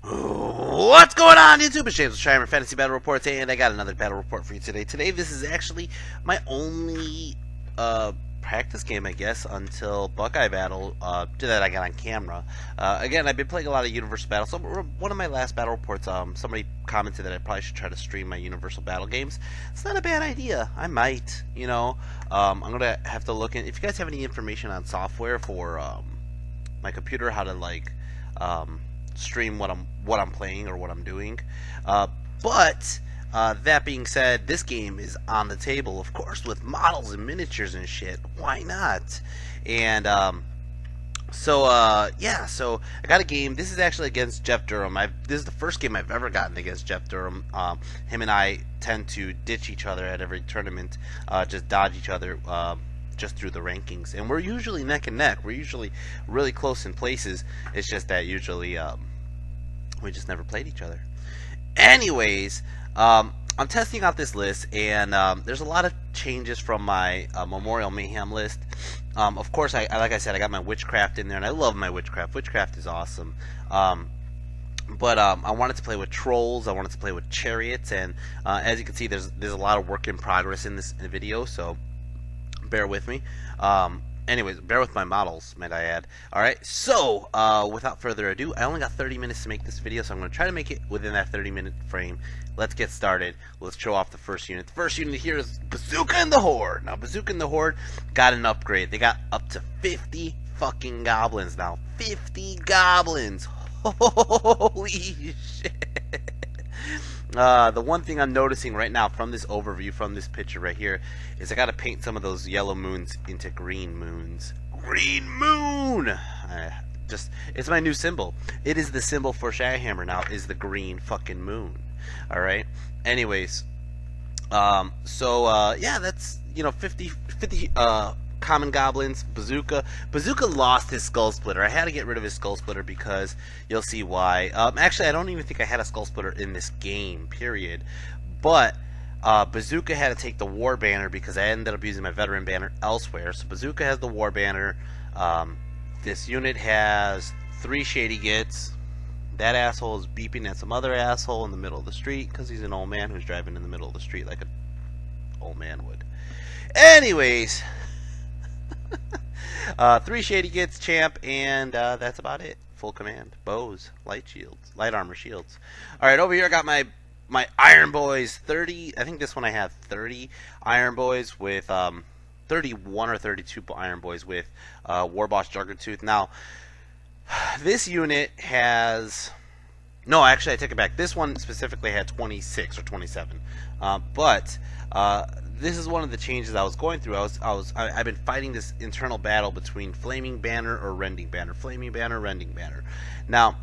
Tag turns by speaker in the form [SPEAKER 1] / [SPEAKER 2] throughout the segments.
[SPEAKER 1] What's going on, YouTube? It's James with ChiHammer Fantasy Battle Reports, and I got another battle report for you today. This is actually my only practice game, I guess, until Buckeye Battle that I got on camera. Again, I've been playing a lot of Universal Battle. So one of my last battle reports, somebody commented that I probably should try to stream my Universal Battle games. It's not a bad idea. I might, you know. I'm gonna have to look in. If you guys have any information on software for my computer, how to like stream what I'm playing or what I'm doing, but that being said, this game is on the table, of course, with models and miniatures and shit. Why not? And yeah, so I got a game. This is actually against Jeff Durham. This is the first game I've ever gotten against Jeff Durham. Him and I tend to ditch each other at every tournament, just dodge each other just through the rankings, and we're usually neck and neck. We're usually really close in places. It's just that usually we just never played each other. Anyways, I'm testing out this list, and there's a lot of changes from my Memorial Mayhem list. Of course, like I said, I got my Witchcraft in there, and I love my Witchcraft. Witchcraft is awesome. But I wanted to play with Trolls. I wanted to play with Chariots, and as you can see, there's a lot of work in progress in this video, so bear with me. Anyways, bear with my models, might I add. Alright, so, without further ado, I only got 30 minutes to make this video, so I'm going to try to make it within that 30-minute frame. Let's get started. Let's show off the first unit. The first unit here is Bazooka and the Horde. Now, Bazooka and the Horde got an upgrade. They got up to 50 fucking goblins now. 50 goblins! Holy shit! The one thing I'm noticing right now from this overview, from this picture right here, is I gotta paint some of those yellow moons into green moons. Green moon! It's my new symbol. It is the symbol for ChiHammer now, is the green fucking moon. Alright? Anyways, yeah, that's, you know, 50 common goblins. Bazooka lost his skull splitter. I had to get rid of his skull splitter because you'll see why. Actually, I don't even think I had a skull splitter in this game, period. But Bazooka had to take the war banner because I ended up using my veteran banner elsewhere. So Bazooka has the war banner. This unit has 3 shady gits. That asshole is beeping at some other asshole in the middle of the street because he's an old man who's driving in the middle of the street like an old man would. Anyways, 3 shady gits, champ, and that's about it. Full command, bows, light shields, light armor shields. All right, over here I got my Iron Boys 30. I think this one I have 30 Iron Boys with 31 or 32 Iron Boys with Warboss Juggertooth. Now, this unit has, no, actually I take it back. This one specifically had 26 or 27, but this is one of the changes I was going through. I've been fighting this internal battle between Flaming Banner or Rending Banner. Flaming Banner, Rending Banner. Now,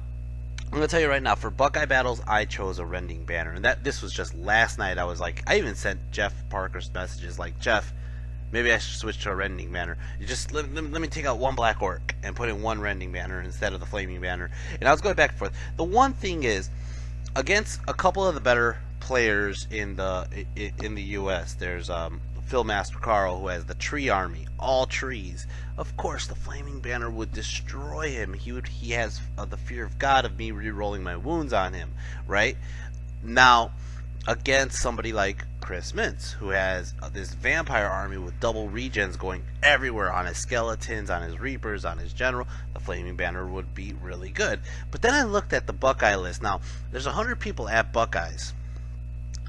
[SPEAKER 1] I'm going to tell you right now, for Buckeye battles, I chose a Rending Banner. And this was just last night. I was like, I even sent Jeff Parker's messages like, Jeff, maybe I should switch to a Rending Banner. You just let me take out one Black Orc and put in one Rending Banner instead of the Flaming Banner. And I was going back and forth. The one thing is, against a couple of the better players in the U.S. There's Phil Master Carl, who has the tree army, all trees. Of course, the Flaming Banner would destroy him. He has the fear of God of me re-rolling my wounds on him, right? Now, against somebody like Chris Mintz, who has this vampire army with double regens going everywhere on his skeletons, on his reapers, on his general, the Flaming Banner would be really good. But then I looked at the Buckeye list. Now, there's 100 people at Buckeyes.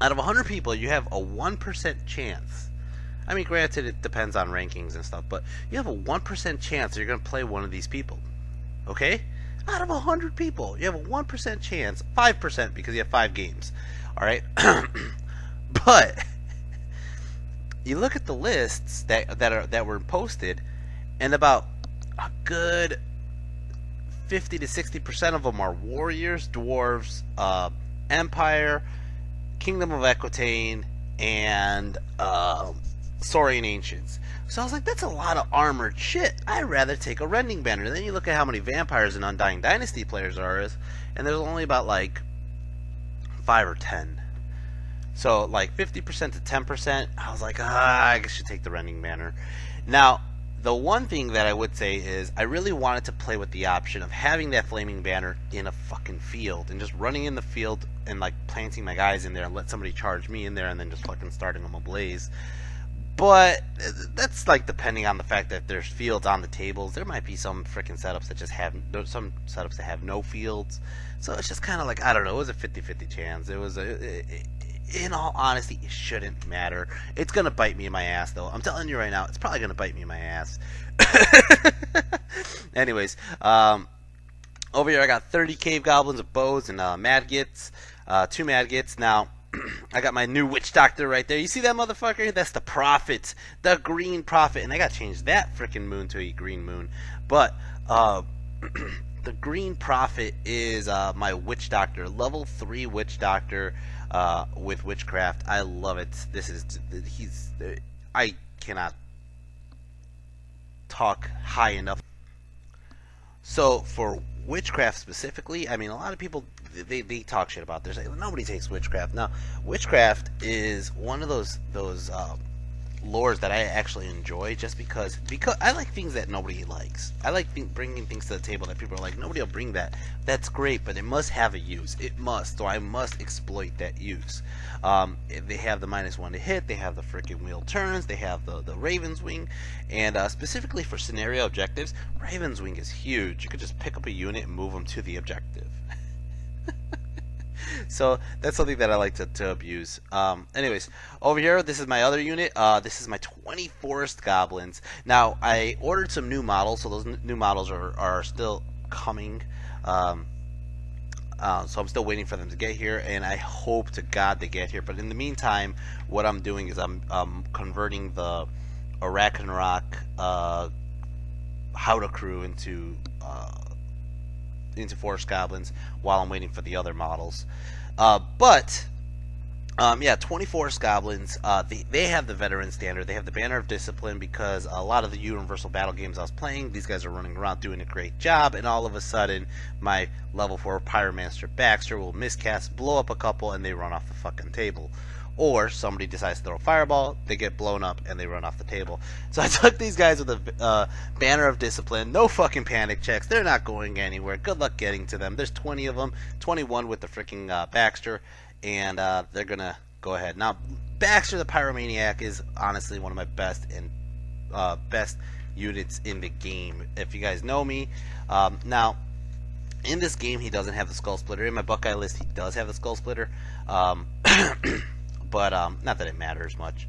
[SPEAKER 1] Out of 100 people, you have a 1% chance. I mean, granted, it depends on rankings and stuff, but you have a 1% chance you're going to play one of these people. Okay? Out of 100 people, you have a 1% chance, 5% because you have 5 games. Alright? But you look at the lists that were posted, and about a good 50 to 60% of them are warriors, dwarves, empire, Kingdom of Aquitaine, and Saurian Ancients. So I was like, that's a lot of armored shit. I'd rather take a Rending Banner. Then you look at how many vampires and Undying Dynasty players there is, and there's only about like 5 or 10. So like 50% to 10%, I was like, I should take the Rending Banner. Now, The one thing that I would say is I really wanted to play with the option of having that flaming banner in a fucking field and just running in the field and like planting my guys in there and let somebody charge me in there and then just fucking starting them ablaze. But that's like depending on the fact that there's fields on the tables. There might be some freaking setups that just have some setups that have no fields. So it's just kind of like, I don't know, it was a 50-50 chance. It was in all honesty, it shouldn't matter. It's gonna bite me in my ass though. I'm telling you right now, it's probably gonna bite me in my ass. Anyways, over here I got 30 cave goblins of bows and madgits, 2 madgits. Now I got my new witch doctor right there. You see that motherfucker? That's the prophet, the green prophet, and I gotta change that freaking moon to a green moon. But the green prophet is my witch doctor, level 3 witch doctor with witchcraft. I love it. I cannot talk high enough. So for witchcraft specifically, I mean, a lot of people they talk shit about this. Nobody takes witchcraft. Now, witchcraft is one of those lores that I actually enjoy, just because I like things that nobody likes. I like bringing things to the table that people are like, nobody will bring that. That's great, but it must have a use. It must. So I must exploit that use. They have the -1 to hit. They have the freaking wheel turns. They have the Raven's Wing, and specifically for scenario objectives, Raven's Wing is huge. You could just pick up a unit and move them to the objective. So that's something that I like to abuse. Anyways, over here, this is my other unit. This is my 20 forest goblins. Now, I ordered some new models, so those new models are still coming. So I'm still waiting for them to get here, and I hope to God they get here. But in the meantime, what I'm doing is I'm converting the Ragnarok Howdah crew into forest goblins while I'm waiting for the other models. Yeah, 20 forest goblins. They have the veteran standard. They have the banner of discipline, because a lot of the universal battle games I was playing, these guys are running around doing a great job, and all of a sudden my level 4 pyromancer Baxter will miscast, blow up a couple, and they run off the fucking table. Or somebody decides to throw a fireball, they get blown up, and they run off the table. So I took these guys with a banner of discipline, no fucking panic checks, they're not going anywhere, good luck getting to them. There's 20 of them, 21 with the freaking Baxter, and they're gonna go ahead. Now, Baxter the Pyromaniac is honestly one of my best units in the game, if you guys know me. Now, in this game, he doesn't have the Skull Splitter. In my Buckeye list, he does have the Skull Splitter. But not that it matters much.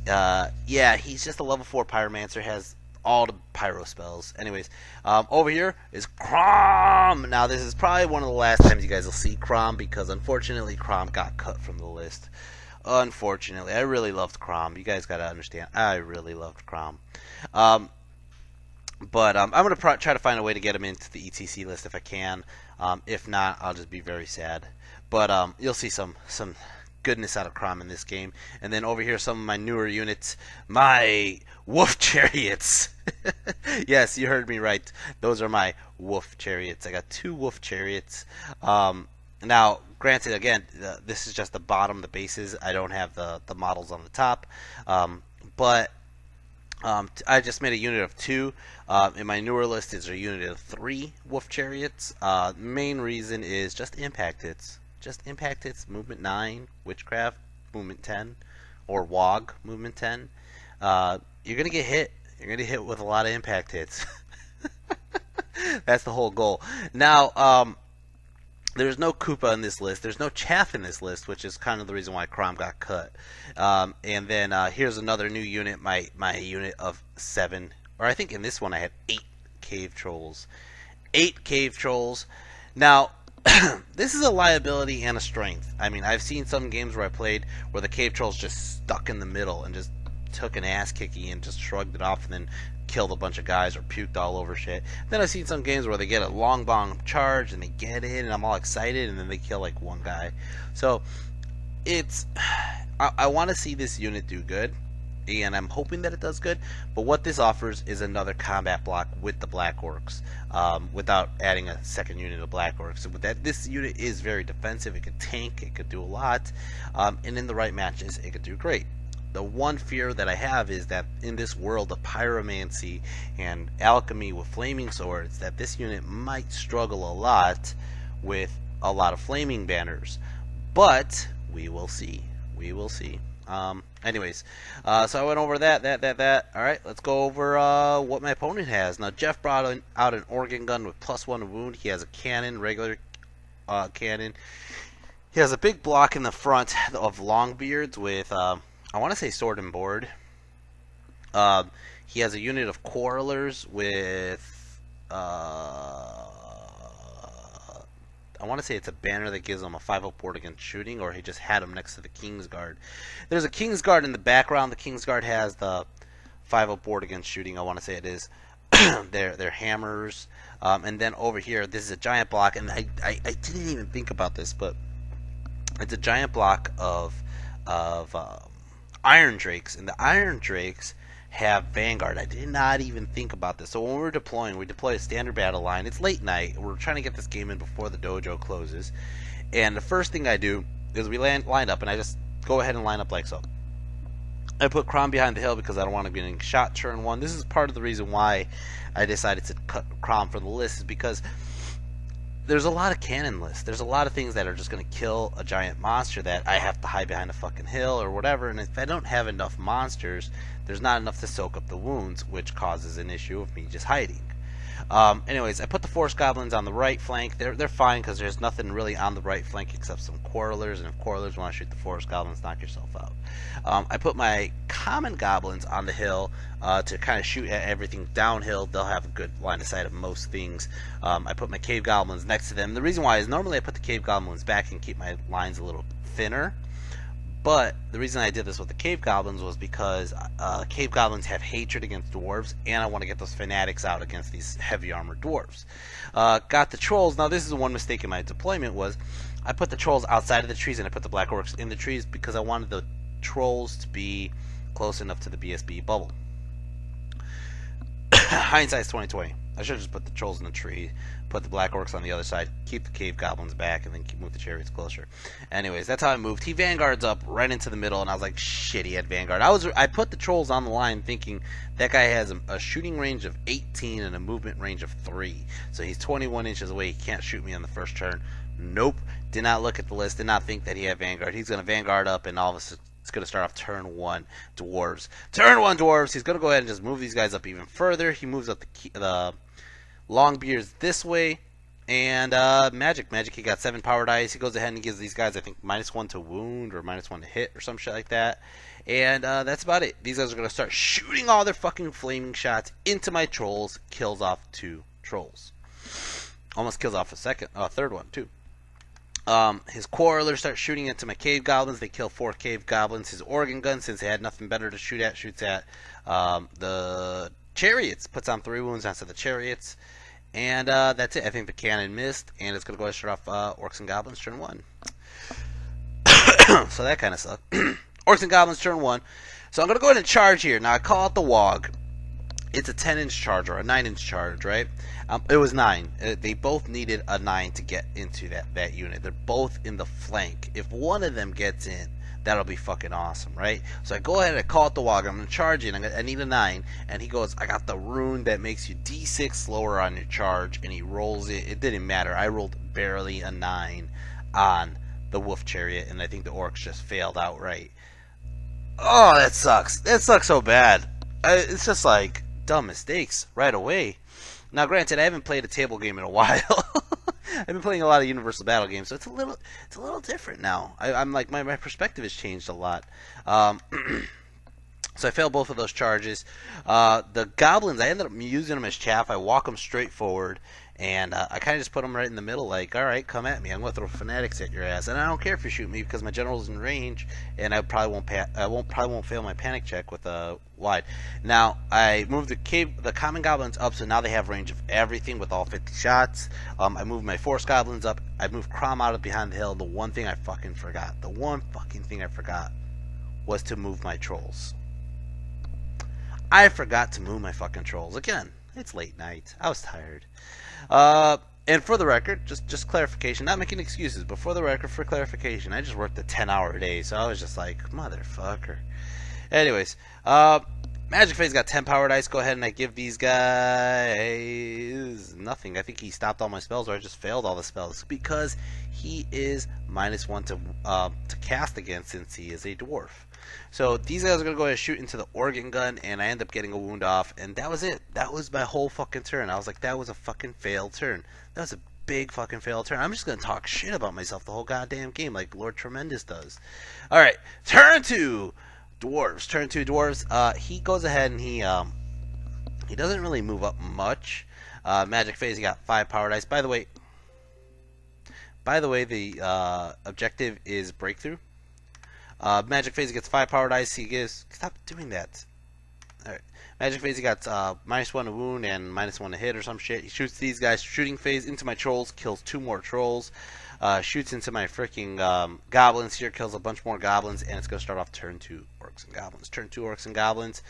[SPEAKER 1] Yeah, he's just a level 4 pyromancer, has all the pyro spells. Anyways, over here is Crom. Now, this is probably one of the last times you guys will see Crom, because unfortunately Crom got cut from the list. Unfortunately, I really loved Crom. You guys gotta understand, I really loved Crom. I'm gonna try to find a way to get him into the ETC list if I can. If not, I'll just be very sad. But you'll see some goodness out of Crom in this game. And then over here, some of my newer units, my wolf chariots. Yes, you heard me right. Those are my wolf chariots. I got 2 wolf chariots. Now, granted, again, this is just the bottom, the bases. I don't have the models on the top. I just made a unit of 2. In my newer list is a unit of 3 wolf chariots. Main reason is just impact hits. Just impact hits, movement 9, witchcraft, movement 10, or WOG, movement 10. You're going to get hit. You're going to get hit with a lot of impact hits. That's the whole goal. Now, there's no Koopa in this list. There's no Chaff in this list, which is kind of the reason why Crom got cut. And then here's another new unit, my unit of 7. Or I think in this one I had 8 cave trolls. 8 cave trolls. Now, this is a liability and a strength. I mean, I've seen some games where I played where the cave trolls just stuck in the middle and just took an ass kicking and just shrugged it off and then killed a bunch of guys or puked all over shit. Then I've seen some games where they get a long bomb charge and they get in and I'm all excited and then they kill like one guy. So it's I want to see this unit do good, and I'm hoping that it does good. But what this offers is another combat block with the Black Orcs, without adding a second unit of Black Orcs. So with that, this unit is very defensive. It could tank, it could do a lot, and in the right matches, it could do great. The one fear that I have is that in this world of pyromancy and alchemy with flaming swords, that this unit might struggle a lot with a lot of flaming banners. But we will see. We will see. Anyways, so I went over that. Alright, let's go over what my opponent has. Now, Jeff brought out an organ gun with +1 wound. He has a cannon, regular cannon. He has a big block in the front of Longbeards with, I want to say sword and board. He has a unit of quarrelers with, I want to say it's a banner that gives him a 5-up board against shooting, or he just had him next to the Kingsguard. There's a Kingsguard in the background. The Kingsguard has the 5-up board against shooting. I want to say it is. They're hammers. And then over here, this is a giant block, and I didn't even think about this, but it's a giant block of Iron Drakes, and the Iron Drakes have Vanguard. I did not even think about this. So when we're deploying, we deploy a standard battle line. It's late night. We're trying to get this game in before the dojo closes. And the first thing I do is we line up, and I just go ahead and line up like so. I put Crom behind the hill because I don't want to be getting shot turn 1. This is part of the reason why I decided to cut Crom from the list, is because there's a lot of cannon lists. There's a lot of things that are just going to kill a giant monster that I have to hide behind a fucking hill or whatever. And if I don't have enough monsters, there's not enough to soak up the wounds, which causes an issue of me just hiding. Anyways, I put the Force Goblins on the right flank. They're fine because there's nothing really on the right flank except some Quarrelers, and if Quarrelers want to shoot the Force Goblins, knock yourself out. I put my Common Goblins on the hill to kind of shoot at everything downhill. They'll have a good line of sight of most things. I put my Cave Goblins next to them. The reason why is normally I put the Cave Goblins back and keep my lines a little thinner. But the reason I did this with the Cave Goblins was because Cave Goblins have hatred against dwarves, and I want to get those fanatics out against these heavy armored dwarves. Got the trolls. Now this is one mistake in my deployment, was I put the trolls outside of the trees and I put the black orcs in the trees because I wanted the trolls to be close enough to the BSB bubble. Hindsight's 2020. I should have just put the trolls in the tree, put the black orcs on the other side, keep the cave goblins back, and then move the chariots closer. Anyways, that's how I moved. He vanguards up right into the middle, and I was like, shit, he had vanguard. I put the trolls on the line thinking that guy has a shooting range of 18 and a movement range of 3. So he's 21 inches away. He can't shoot me on the first turn. Nope. Did not look at the list. Did not think that he had vanguard. He's going to vanguard up, and all of a sudden, it's going to start off turn 1 dwarves. Turn 1 dwarves. He's going to go ahead and just move these guys up even further. He moves up the Longbeards this way. And Magic, he got 7 power dice. He goes ahead and gives these guys, I think, -1 to wound or -1 to hit or some shit like that. And that's about it. These guys are going to start shooting all their fucking flaming shots into my trolls. Kills off 2 trolls. Almost kills off a third one, too. His Quarrelers start shooting into my Cave Goblins. They kill 4 Cave Goblins. His Organ Gun, since they had nothing better to shoot at, shoots at the Chariots. Puts on 3 wounds onto the Chariots. And that's it. I think the cannon missed. And it's going to go ahead and start off Orcs and Goblins turn 1. So that kind of sucked. Orcs and Goblins turn 1. So I'm going to go ahead and charge here. Now I call it the Wog. It's a 10-inch charge or a 9-inch charge, right? It was 9. They both needed a 9 to get into that unit. They're both in the flank. If one of them gets in, that'll be fucking awesome, right? So I go ahead and I call it the Wog. I'm going to charge it. I need a 9. And he goes, I got the rune that makes you D6 slower on your charge. And he rolls it. It didn't matter. I rolled barely a 9 on the Wolf Chariot. And I think the Orcs just failed outright. Oh, that sucks. That sucks so bad. It's just like dumb mistakes right away. Now, granted, I haven't played a table game in a while. I've been playing a lot of Universal Battle games, so it's a little different now. I'm like my perspective has changed a lot. So I failed both of those charges. The Goblins, I ended up using them as chaff. I walk them straight forward, and I kind of just put them right in the middle, like, all right, come at me. I'm going to throw fanatics at your ass, and I don't care if you shoot me because my general's in range, and I probably won't fail my panic check with a wide. Now I moved the Common Goblins up, so now they have range of everything with all 50 shots. I moved my Force Goblins up. I moved Crom out of behind the hill. The one thing I fucking forgot, was to move my trolls. I forgot to move my fucking trolls. Again, it's late night. I was tired. And for the record, just clarification, not making excuses, but for the record, for clarification, I just worked a 10-hour day, so I was just like, motherfucker. Anyways, Magic Phase got 10 power dice. Go ahead and I give these guys nothing. I think he stopped all my spells, or I just failed all the spells because he is -1 to cast against since he is a dwarf. So these guys are gonna go ahead and shoot into the organ gun, and I end up getting a wound off, and that was it. That was my whole fucking turn. I was like, that was a fucking failed turn. That was a big fucking failed turn. I'm just gonna talk shit about myself the whole goddamn game, like Lord Tremendous does. All right, turn 2. Dwarves. Turn 2 dwarves. He goes ahead and he doesn't really move up much. Magic Phase, he got 5 power dice. By the way, the objective is breakthrough. Magic Phase, he gets 5 power dice. He gives. Stop doing that. All right. Magic Phase, he got -1 to wound and -1 to hit or some shit. He shoots these guys. Shooting Phase into my trolls, kills 2 more trolls. Shoots into my freaking goblins here, kills a bunch more goblins, and it's going to start off turn 2 orcs and goblins. Turn 2 orcs and goblins.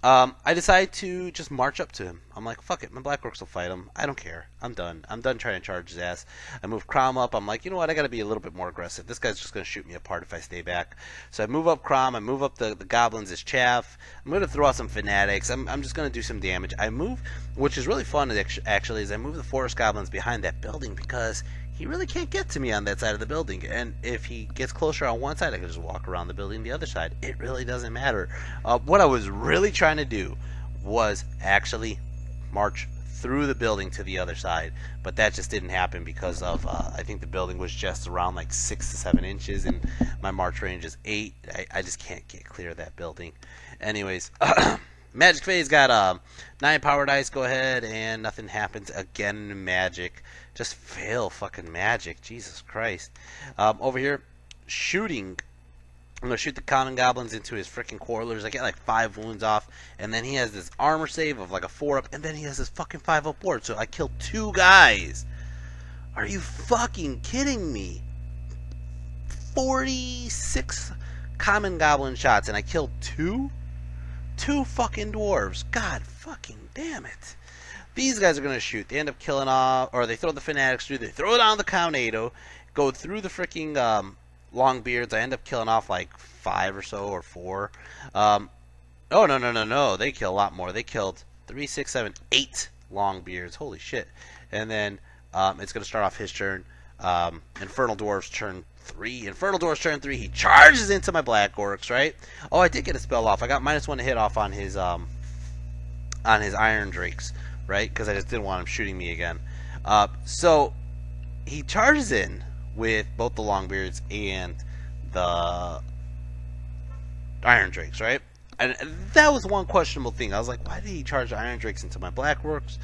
[SPEAKER 1] I decide to just march up to him. I'm like, fuck it, my black orcs will fight him. I don't care. I'm done. I'm done trying to charge his ass. I move Crom up. I'm like, you know what, I got to be a little bit more aggressive. This guy's just going to shoot me apart if I stay back. So I move up Crom. I move up the goblins as chaff. I'm going to throw out some fanatics. I'm just going to do some damage. I move, which is really fun actually, is I move the forest goblins behind that building because he really can't get to me on that side of the building, and if he gets closer on one side, I can just walk around the building the other side. It really doesn't matter. What I was really trying to do was actually march through the building to the other side, but that just didn't happen because of I think the building was just around like 6 to 7 inches, and my march range is 8. I just can't get clear of that building. Anyways, Magic Phase got 9 power dice. Go ahead, and nothing happens again. Magic. Just fail fucking magic. Jesus Christ. Over here, shooting. I'm going to shoot the common goblins into his freaking quarrelers. I get like 5 wounds off. And then he has this armor save of like a 4-up. And then he has this fucking 5-up ward. So I killed 2 guys. Are you fucking kidding me? 46 common goblin shots. And I killed 2? 2 fucking dwarves. God fucking damn it. These guys are going to shoot. They end up killing off, or they throw the fanatics through. They throw down the Cownado, go through the freaking Longbeards. I end up killing off like 5 or so, or 4. Oh, no. They kill a lot more. They killed 3, 6, 7, 8 Longbeards. Holy shit. And then it's going to start off his turn. Infernal Dwarves turn 3. Infernal Dwarves turn 3. He charges into my Black Orcs, right? Oh, I did get a spell off. I got -1 to hit off on his Iron Drakes. Right, because I just didn't want him shooting me again. So he charges in with both the Longbeards and the Iron Drakes, right? And that was one questionable thing. I was like, why did he charge the Iron Drakes into my Black Orcs?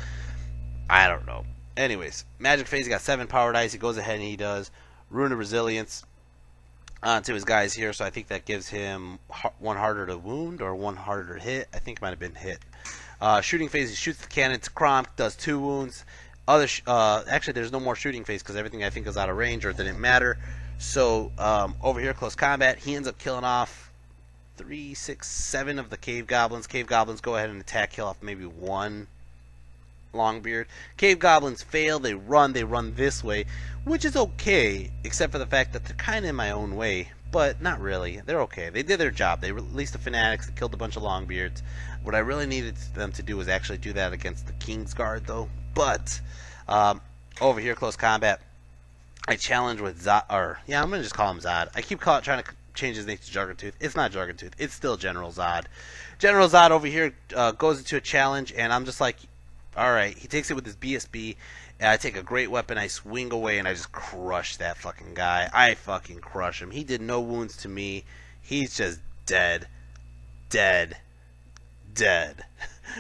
[SPEAKER 1] I don't know. Anyways, Magic Phase, he got 7 power dice. He goes ahead and he does Rune of Resilience onto his guys here. So I think that gives him 1 harder to wound or 1 harder to hit. I think it might have been hit. Shooting Phase, he shoots the cannon to Kronk, does 2 wounds. Actually, there's no more Shooting Phase because everything I think is out of range or it didn't matter. So over here, close combat, he ends up killing off 3, 6, 7 of the Cave Goblins. Cave Goblins go ahead and attack, kill off maybe 1 Longbeard. Cave Goblins fail, they run this way, which is okay, except for the fact that they're kind of in my own way. But not really. They're okay. They did their job. They released the fanatics. They killed a bunch of Longbeards. What I really needed them to do was actually do that against the King's Guard, though. But over here, close combat, I challenge with Zod. Or yeah, I'm gonna just call him Zod. I keep trying to change his name to Jargontooth. It's not Jargontooth. It's still General Zod. General Zod over here goes into a challenge, and I'm just like, all right. He takes it with his BSB. And I take a great weapon, I swing away, and I just crush that fucking guy. I fucking crush him. He did no wounds to me. He's just dead. Dead. Dead.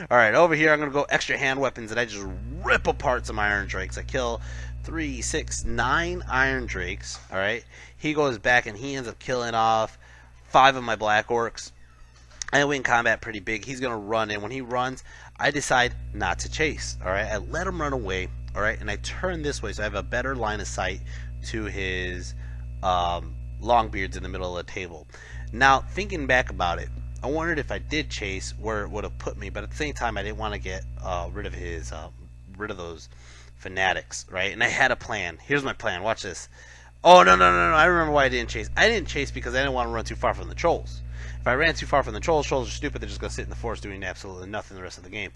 [SPEAKER 1] Alright, over here I'm going to go extra hand weapons, and I just rip apart some Iron Drakes. I kill 3, 6, 9 Iron Drakes. Alright, he goes back, and he ends up killing off 5 of my Black Orcs. I win combat pretty big. He's going to run, and when he runs, I decide not to chase. Alright, I let him run away. Alright, and I turn this way so I have a better line of sight to his Longbeards in the middle of the table. Now, thinking back about it, I wondered if I did chase where it would have put me, but at the same time I didn't want to get rid of those fanatics, right? And I had a plan. Here's my plan. Watch this. Oh, no. I remember why I didn't chase. I didn't chase because I didn't want to run too far from the trolls. If I ran too far from the trolls are stupid. They're just going to sit in the forest doing absolutely nothing the rest of the game.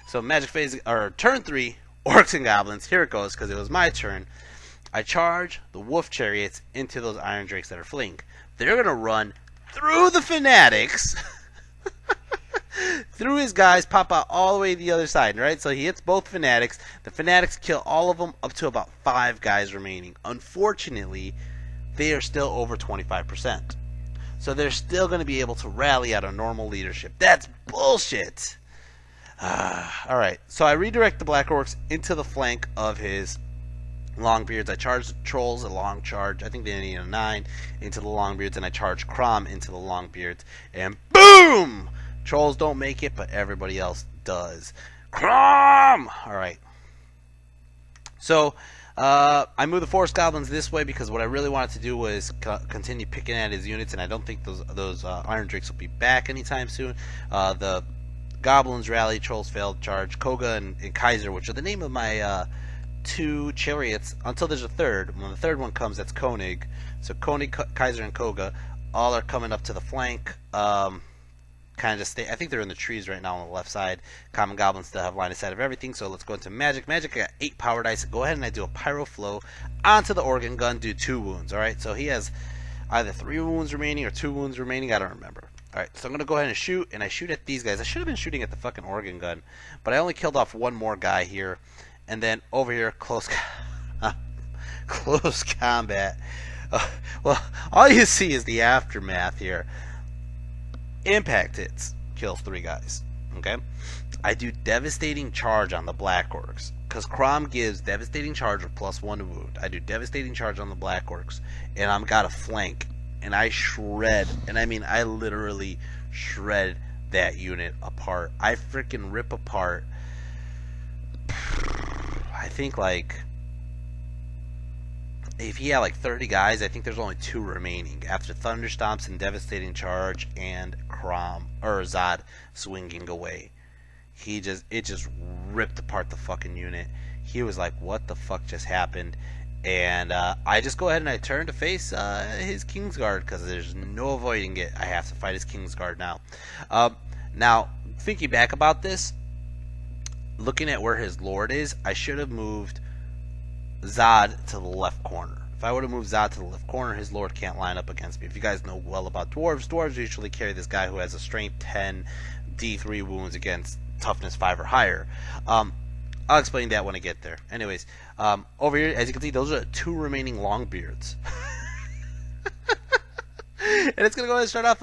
[SPEAKER 1] So magic phase, or turn 3, Orcs and Goblins. Here it goes, because it was my turn. I charge the Wolf Chariots into those Iron Drakes that are fleeing. They're going to run through the Fanatics, through his guys, pop out all the way to the other side, right? So he hits both Fanatics. The Fanatics kill all of them up to about 5 guys remaining. Unfortunately, they are still over 25%. So they're still going to be able to rally out a normal leadership. That's bullshit. Alright, so I redirect the Black Orcs into the flank of his Longbeards. I charge the Trolls a long charge. I think they need a 9 into the Longbeards, and I charge Crom into the Longbeards. And boom! Trolls don't make it, but everybody else does. Crom! Alright. So, I moved the Forest Goblins this way because what I really wanted to do was continue picking at his units, and I don't think those Iron Drakes will be back anytime soon. The Goblins rally, Trolls failed, charge, Koga and Kaiser, which are the name of my 2 chariots, until there's a third. When the third one comes, that's Koenig. So Koenig, Kaiser, and Koga all are coming up to the flank. Kind of just stay. I think they're in the trees right now on the left side. Common Goblins still have line of sight of everything, so let's go into Magic. Magic, I got 8 power dice. Go ahead and I do a Pyro Flow onto the Organ Gun, do 2 wounds, alright? So he has either 3 wounds remaining or 2 wounds remaining, I don't remember. Alright, so I'm going to go ahead and shoot, and I shoot at these guys. I should have been shooting at the fucking Organ Gun, but I only killed off 1 more guy here. And then over here, close combat. Well, all you see is the aftermath here. Impact hits, kills 3 guys. Okay, I do Devastating Charge on the Black Orcs because Crom gives Devastating Charge with +1 to wound. I do Devastating Charge on the Black Orcs, and I'm got a flank, and I shred, and I mean I literally shred that unit apart. I freaking rip apart. I think like if he had like 30 guys, I think there's only 2 remaining after Thunderstomps and Devastating Charge and Crom or Zod swinging away. It just ripped apart the fucking unit. He was like, what the fuck just happened? And I just go ahead and I turn to face his Kingsguard because there's no avoiding it. I have to fight his Kingsguard now. Now, thinking back about this, looking at where his Lord is, I should have moved Zod to the left corner. If I would have moved Zod to the left corner, his Lord can't line up against me. If you guys know well about Dwarves usually carry this guy who has a Strength 10, D3 wounds against Toughness 5 or higher. I'll explain that when I get there. Anyways, over here, as you can see, those are 2 remaining Longbeards. And it's going to go ahead and start off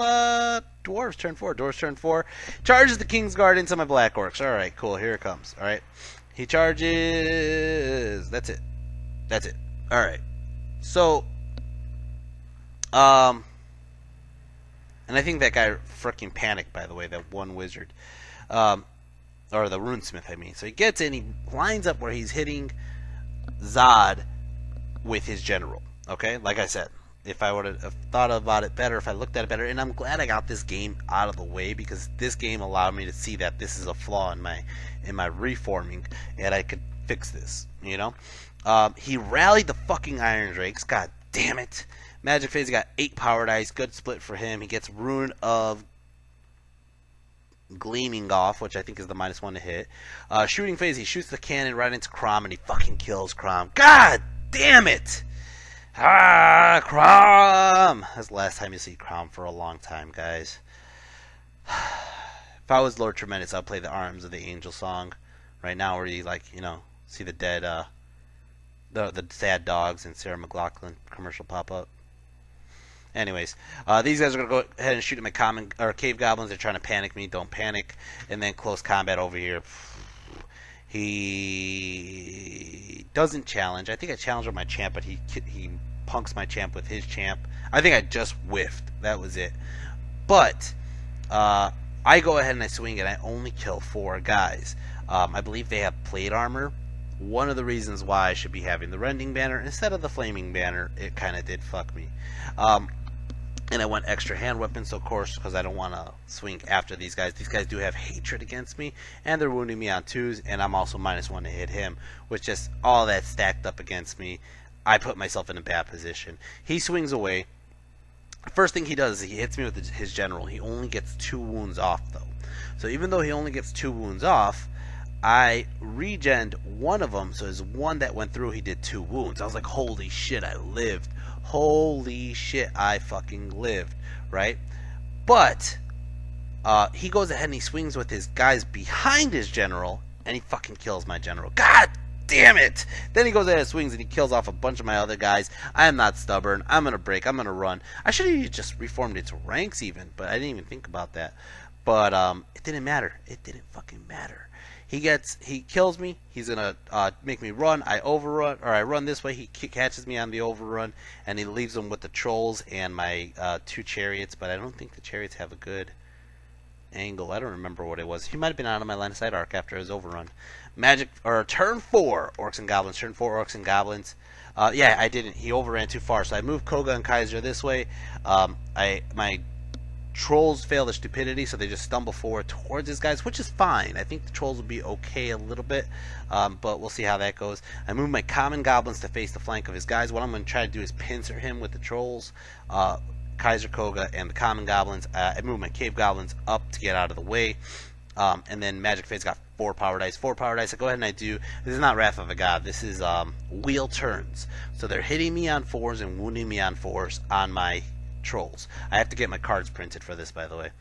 [SPEAKER 1] Dwarves turn 4. Dwarves turn 4. Charges the Kingsguard into my Black Orcs. Alright, cool. Here it comes. Alright. He charges. That's it. That's it. Alright. So, and I think that guy freaking panicked, by the way, that one wizard. Or the runesmith, I mean. So he gets in, he lines up where he's hitting Zod with his general. Okay? Like I said, if I would have thought about it better, if I looked at it better, and I'm glad I got this game out of the way because this game allowed me to see that this is a flaw in my reforming, and I could fix this, you know? He rallied the fucking Iron Drakes. God damn it. Magic phase, he got 8 power dice. Good split for him. He gets Rune of Gleaming off, which I think is the -1 to hit. Shooting phase, he shoots the cannon right into Crom, and he fucking kills Crom. God damn it! Ah, Crom! That's the last time you see Crom for a long time, guys. If I was Lord Tremendous, I'd play the Arms of the Angel song right now, where you, like, you know, see the dead, the sad dogs and Sarah McLachlan commercial pop up. Anyways, these guys are going to go ahead and shoot at my cave goblins. They're trying to panic me. Don't panic. And then close combat over here. He doesn't challenge. I think I challenged with my champ, but he punks my champ with his champ. I think I just whiffed. That was it. But I go ahead and I swing and I only kill 4 guys. I believe they have plate armor. One of the reasons why I should be having the Rending Banner instead of the Flaming Banner, it kind of did fuck me. And I went extra hand weapons, of course, because I don't want to swing after these guys. These guys do have hatred against me, and they're wounding me on 2s, and I'm also -1 to hit him, which just all that stacked up against me. I put myself in a bad position. He swings away. First thing he does is he hits me with his general. He only gets 2 wounds off, though. So even though he only gets 2 wounds off, I regened one of them. So his one that went through, he did 2 wounds. I was like, holy shit, I lived. Holy shit, I fucking lived, right? But he goes ahead and he swings with his guys behind his general, and he fucking kills my general. God damn it! Then he goes ahead and swings and he kills off a bunch of my other guys. I am not stubborn. I'm gonna break. I'm gonna run. I should have just reformed its ranks even, but I didn't even think about that. But it didn't matter. It didn't fucking matter. He kills me. He's gonna make me run. I overrun, or I run this way. He catches me on the overrun, and he leaves them with the trolls and my 2 chariots. But I don't think the chariots have a good angle. I don't remember what it was. He might have been out of my line of sight arc after his overrun. Turn 4 Orcs and Goblins. Turn 4 Orcs and Goblins. Yeah, I didn't. He overran too far, so I moved Koga and Kaiser this way. My trolls fail the stupidity, so they just stumble forward towards his guys, which is fine. I think the trolls will be okay a little bit, but we'll see how that goes. I move my common goblins to face the flank of his guys. What I'm going to try to do is pincer him with the trolls, Kaiser, Koga, and the common goblins. I move my cave goblins up to get out of the way, and then Magic Fade's got 4 power dice. 4 power dice. I go ahead and I do. This is not Wrath of a God. This is wheel turns. So they're hitting me on 4s and wounding me on 4s on my trolls. I have to get my cards printed for this, by the way.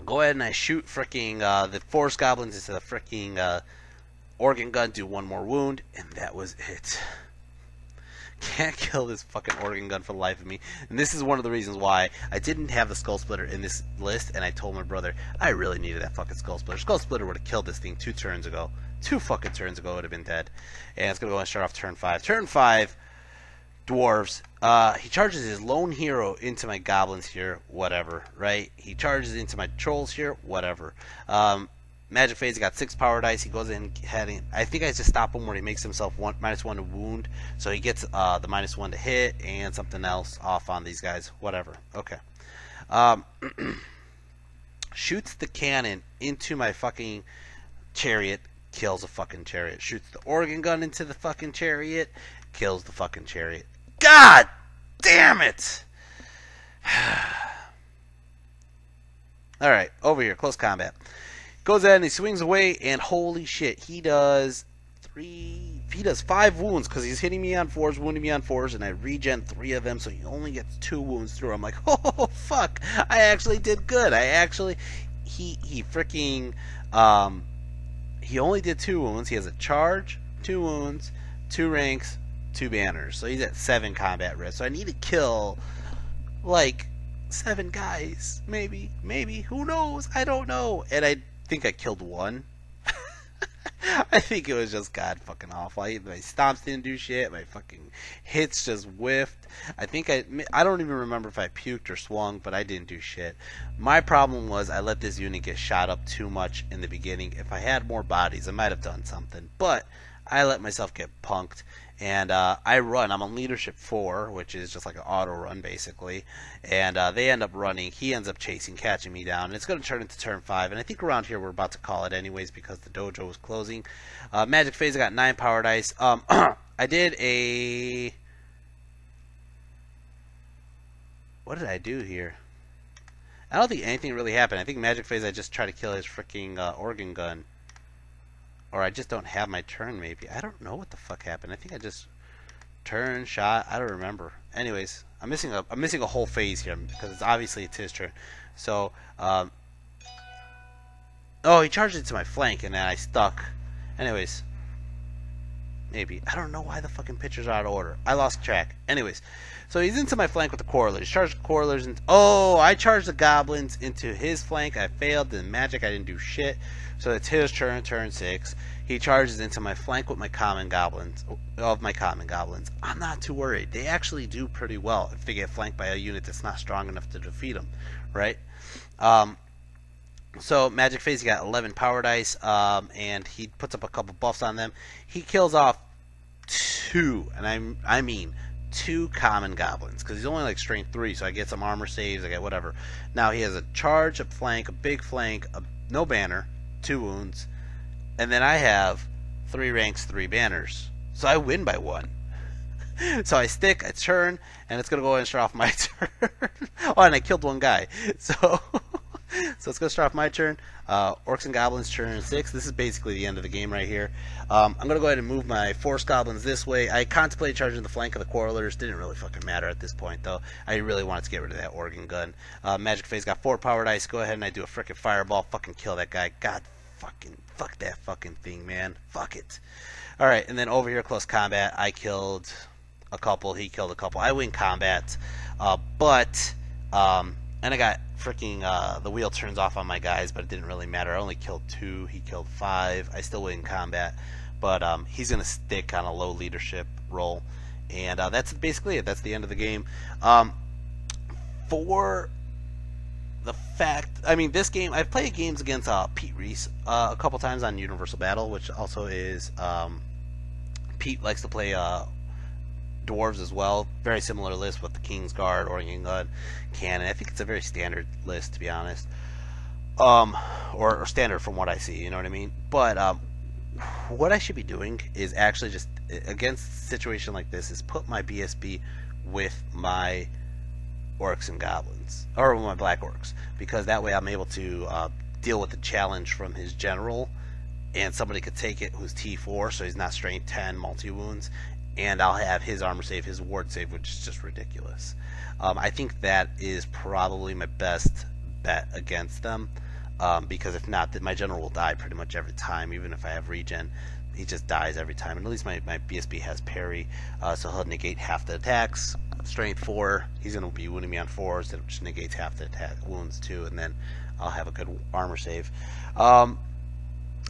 [SPEAKER 1] Go ahead and I shoot fricking the forest goblins into the fricking organ gun, do 1 more wound, and that was it. Can't kill this fucking organ gun for the life of me. And this is one of the reasons why I didn't have the skull splitter in this list, and I told my brother I really needed that fucking skull splitter. Skull splitter would have killed this thing 2 turns ago. 2 fucking turns ago it would have been dead. And it's gonna go and start off turn 5. Turn 5, dwarves. He charges his lone hero into my goblins here, whatever, right? He charges into my trolls here, whatever. Magic Phase, he got 6 power dice. He goes in heading. I think I just stop him where he makes himself -1 to wound, so he gets the -1 to hit and something else off on these guys, whatever. Okay. Shoots the cannon into my fucking chariot, kills a fucking chariot. Shoots the organ gun into the fucking chariot, kills the fucking chariot. God damn it! Alright, over here, close combat. Goes in and he swings away, and holy shit, he does 5 wounds because he's hitting me on 4s, wounding me on 4s, and I regen 3 of them, so he only gets 2 wounds through. I'm like, oh fuck, I actually did good. He freaking he only did 2 wounds. He has a charge, 2 wounds, 2 ranks, 2 banners, so he's at 7 combat risk. So I need to kill like 7 guys, maybe, who knows? I don't know. And I think I killed 1. I think it was just god fucking awful. My stomps didn't do shit. My fucking hits just whiffed. I don't even remember if I puked or swung, but I didn't do shit. My problem was I let this unit get shot up too much in the beginning. If I had more bodies, I might have done something, but I let myself get punked. And I run. I'm on leadership 4, which is just like an auto run basically. And they end up running. He ends up catching me down. And it's going to turn into turn 5. And I think around here we're about to call it anyways because the dojo is closing. Magic Phase, I got 9 power dice. I did a... What did I do here? I don't think anything really happened. I think Magic Phase, I just tried to kill his freaking organ gun. Or I just don't have my turn, maybe. I don't know what the fuck happened. I think I just turn, shot. I don't remember. Anyways, I'm missing a whole phase here because it's his turn. So, oh, he charged it to my flank and then I stuck. Anyways, maybe. I don't know why the fucking pictures are out of order. I lost track. Anyways, so he's into my flank with the Correlers. Charged the Correlers and I charged the Goblins into his flank. I failed. The magic, I didn't do shit. So it's his turn, turn 6. He charges into my flank with my common goblins. I'm not too worried. They actually do pretty well if they get flanked by a unit that's not strong enough to defeat them, right? So Magic Phase, he got 11 power dice, and he puts up a couple buffs on them. He kills off 2, and I mean 2 common goblins, because he's only like strength 3, so I get some armor saves, I get whatever. Now he has a charge, a flank, a big flank, no banner, 2 wounds, and then I have 3 ranks, 3 banners. So I win by 1. So I stick, I turn, and it's gonna go ahead and start off my turn. Oh, and I killed one guy. So so it's gonna start off my turn. Orcs and Goblins turn 6. This is basically the end of the game right here. I'm gonna go ahead and move my Force Goblins this way. I contemplated charging the flank of the Quarrelers. Didn't really fucking matter at this point though. I really wanted to get rid of that organ gun. Magic Phase got 4 power dice. Go ahead and I do a frickin' fireball. Fucking kill that guy. God fucking fuck that fucking thing, man. Fuck it. Alright, and then over here close combat, I killed a couple, he killed a couple. I win combat, and I got freaking the wheel turns off on my guys, but it didn't really matter. I only killed 2, he killed 5. I still win combat, but he's gonna stick on a low leadership roll, and that's basically it. That's the end of the game. For the fact, I mean, this game, I've played games against Pete Reese a couple times on Universal Battle, which also is Pete likes to play dwarves as well. Very similar list with the King's Guard, Organ Gun, Cannon. I think it's a very standard list, to be honest, or standard from what I see. You know what I mean? But what I should be doing is actually just against a situation like this is put my BSB with my Orcs and Goblins, or with my Black Orcs, because that way I'm able to deal with the challenge from his general, and somebody could take it who's T4, so he's not strength 10 multi-wounds, and I'll have his armor save, his ward save, which is just ridiculous. I think that is probably my best bet against them, because if not, then my general will die pretty much every time. Even if I have regen, he just dies every time. And at least my BSB has parry, so he'll negate half the attacks. Strength 4, he's going to be wounding me on 4s, which negates half the attack wounds too, and then I'll have a good armor save.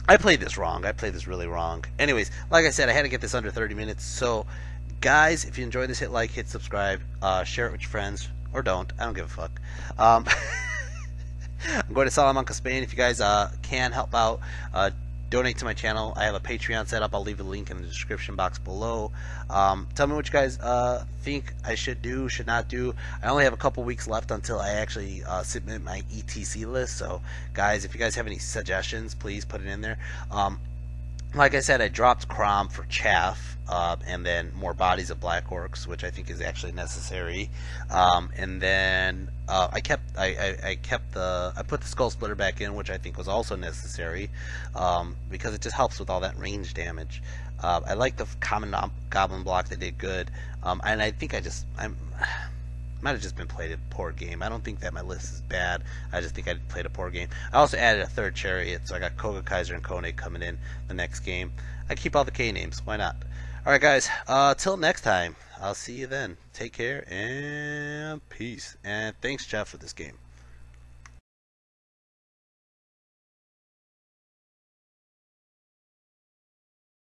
[SPEAKER 1] I played this wrong. I played this really wrong. Anyways, like I said, I had to get this under 30 minutes. So, guys, if you enjoyed this, hit like, hit subscribe, share it with your friends, or don't. I don't give a fuck. I'm going to Salamanca, Spain. If you guys can help out, donate to my channel. I have a Patreon set up. I'll leave a link in the description box below. Tell me what you guys think I should do, should not do. I only have a couple weeks left until I actually submit my ETC list. So, guys, if you guys have any suggestions, please put it in there. Like I said, I dropped Crom for Chaff, and then more bodies of Black Orcs, which I think is actually necessary. And then I put the Skull Splitter back in, which I think was also necessary, because it just helps with all that range damage. I like the common Goblin block; they did good, and I think I might have just been played a poor game. I don't think that my list is bad. I just think I played a poor game. I also added a 3rd Chariot, so I got Koga, Kaiser, and Koenig coming in the next game. I keep all the K names. Why not? Alright, guys. Till next time. I'll see you then. Take care, and peace. And thanks, Jeff, for this game.